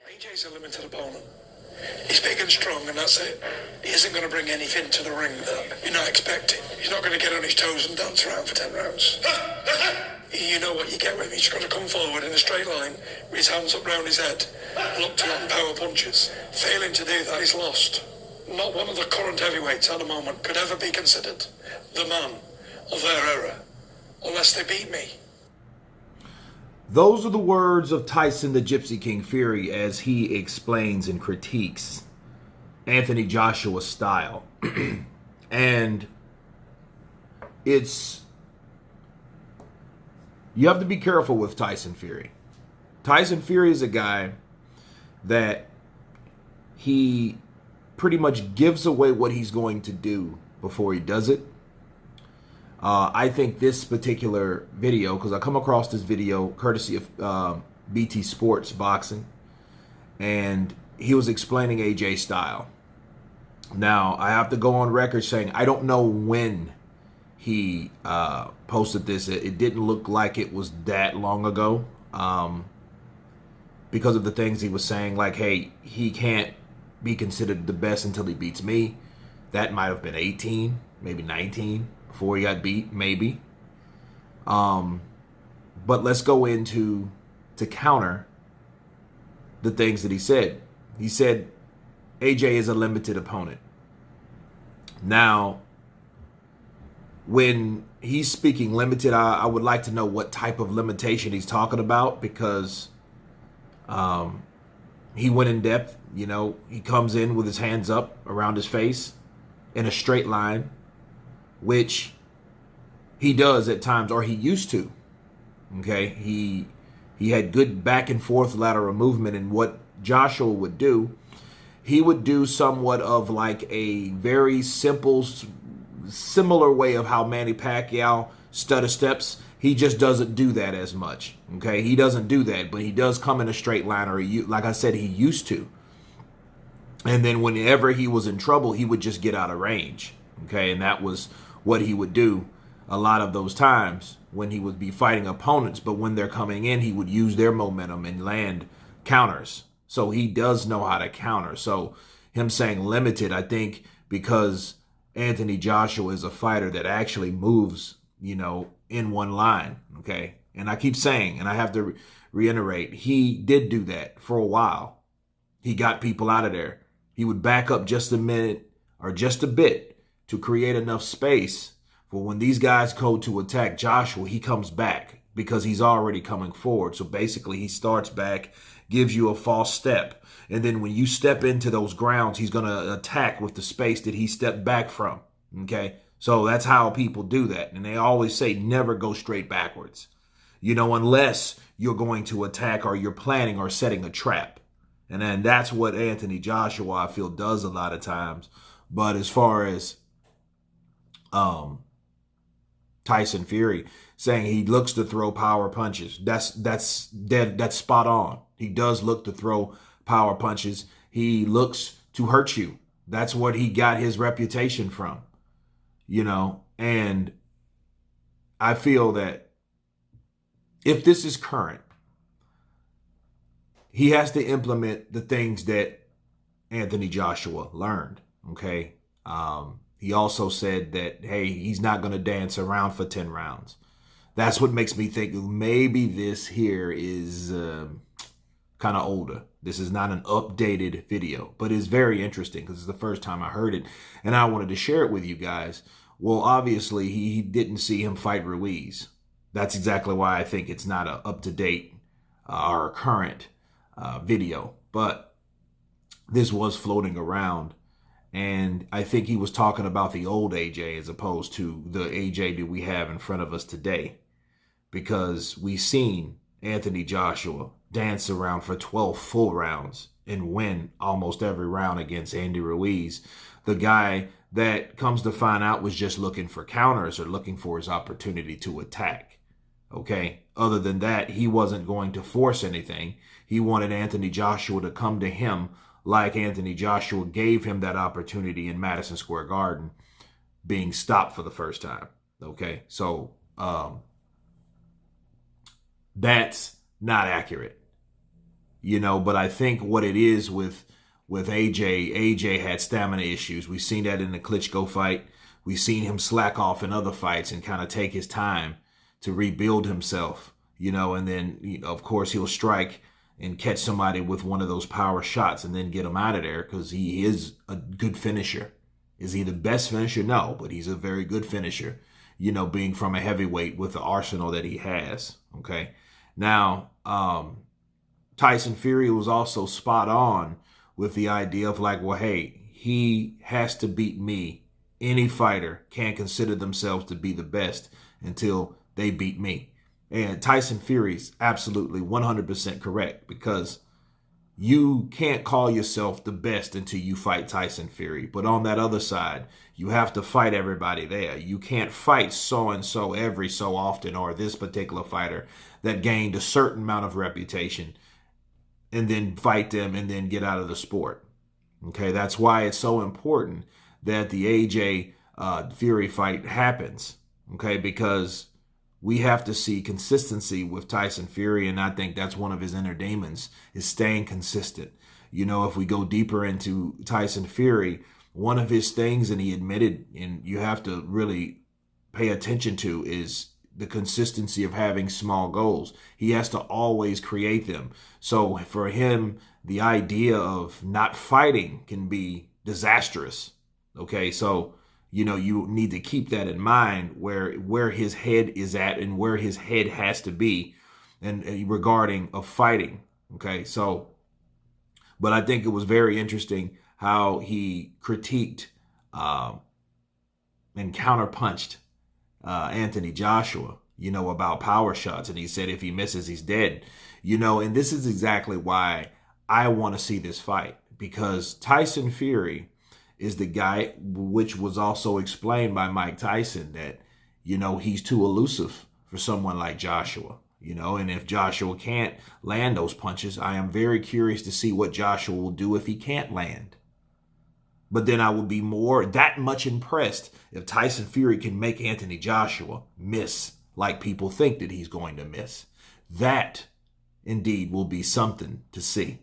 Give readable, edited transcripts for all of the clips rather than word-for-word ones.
AJ's a limited opponent. He's big and strong, and that's it. He isn't going to bring anything to the ring that you're not expecting. He's not going to get on his toes and dance around for 10 rounds. You know what you get with him. He's got to come forward in a straight line with his hands up round his head, look to land power punches. Failing to do that, he's lost. Not one of the current heavyweights at the moment could ever be considered the man of their era, unless they beat me. Those are the words of Tyson the Gypsy King Fury as he explains and critiques Anthony Joshua's style. And you have to be careful with Tyson Fury. Tyson Fury is a guy that he pretty much gives away what he's going to do before he does it. I think this particular video, because I come across this video courtesy of BT Sports Boxing, and he was explaining AJ's style. Now, I have to go on record saying I don't know when he posted this. It didn't look like it was that long ago because of the things he was saying, like, hey, he can't be considered the best until he beats me. That might have been 18, maybe 19. Before he got beat, maybe. But let's go into to counter the things that he said. He said AJ is a limited opponent. Now, when he's speaking limited, I would like to know what type of limitation he's talking about, because he went in depth. You know, he comes in with his hands up around his face in a straight line, which he does at times, or he used to. Okay, he had good back and forth lateral movement, and what Joshua would do, he would do somewhat of like a very simple, similar way of how Manny Pacquiao stutter steps. He just doesn't do that as much. Okay, he doesn't do that, but he does come in a straight line, or like I said, he used to. And then whenever he was in trouble, he would just get out of range. Okay, and that was what he would do a lot of those times when he would be fighting opponents. But when they're coming in, he would use their momentum and land counters. So he does know how to counter. So him saying limited, I think because Anthony Joshua is a fighter that actually moves, you know, in one line. Okay, and I keep saying, and I have to reiterate, he did do that for a while. He got people out of there. He would back up just a minute or just a bit to create enough space for when these guys go to attack Joshua, he comes back because he's already coming forward. So basically he starts back, gives you a false step. And then when you step into those grounds, he's going to attack with the space that he stepped back from. Okay, so that's how people do that. And they always say never go straight backwards, you know, unless you're going to attack or you're planning or setting a trap. And then that's what Anthony Joshua, I feel, does a lot of times. But as far as Tyson Fury saying he looks to throw power punches, that's spot on. He does look to throw power punches. He looks to hurt you. That's what he got his reputation from, you know. And I feel that if this is current, he has to implement the things that Anthony Joshua learned, okay? He also said that, hey, he's not going to dance around for 10 rounds. That's what makes me think maybe this here is kind of older. This is not an updated video, but it's very interesting because it's the first time I heard it, and I wanted to share it with you guys. Well, obviously, he didn't see him fight Ruiz. That's exactly why I think it's not an up-to-date or current video, but this was floating around, and I think he was talking about the old AJ as opposed to the AJ that we have in front of us today, because we've seen Anthony Joshua dance around for 12 full rounds and win almost every round against Andy Ruiz, the guy that comes to find out was just looking for counters or looking for his opportunity to attack. Okay, other than that, he wasn't going to force anything. He wanted Anthony Joshua to come to him like Anthony Joshua gave him that opportunity in Madison Square Garden, being stopped for the first time. Okay, so that's not accurate. But I think what it is with AJ had stamina issues. We've seen that in the Klitschko fight. We've seen him slack off in other fights and kind of take his time to rebuild himself, and then, of course, he'll strike and catch somebody with one of those power shots and then get him out of there because he is a good finisher. Is he the best finisher? No, but he's a very good finisher, being from a heavyweight with the arsenal that he has. Okay. Now, Tyson Fury was also spot on with the idea of like, well, hey, he has to beat me. Any fighter can't consider themselves to be the best until they beat me. And Tyson Fury's absolutely 100% correct, because you can't call yourself the best until you fight Tyson Fury. But on that other side, you have to fight everybody there. You can't fight so-and-so every so often, or this particular fighter that gained a certain amount of reputation, and then fight them and then get out of the sport. Okay, that's why it's so important that the AJ Fury fight happens. Okay, because we have to see consistency with Tyson Fury, and I think that's one of his inner demons, is staying consistent. If we go deeper into Tyson Fury, one of his things, and he admitted, and you have to really pay attention to, is the consistency of having small goals. He has to always create them. So for him, the idea of not fighting can be disastrous. Okay, so you need to keep that in mind, where his head is at and where his head has to be, and regarding of fighting. Okay, so, but I think it was very interesting how he critiqued and counterpunched Anthony Joshua, about power shots. And he said if he misses, he's dead. And this is exactly why I want to see this fight, because Tyson Fury is the guy, which was also explained by Mike Tyson, that, he's too elusive for someone like Joshua, and if Joshua can't land those punches, I am very curious to see what Joshua will do if he can't land. But then I would be that much impressed if Tyson Fury can make Anthony Joshua miss like people think that he's going to miss. That indeed will be something to see.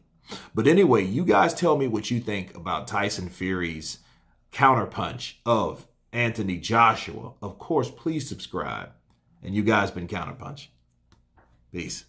But anyway, you guys tell me what you think about Tyson Fury's counterpunch of Anthony Joshua. Of course, please subscribe. And you guys been Counterpunch. Peace.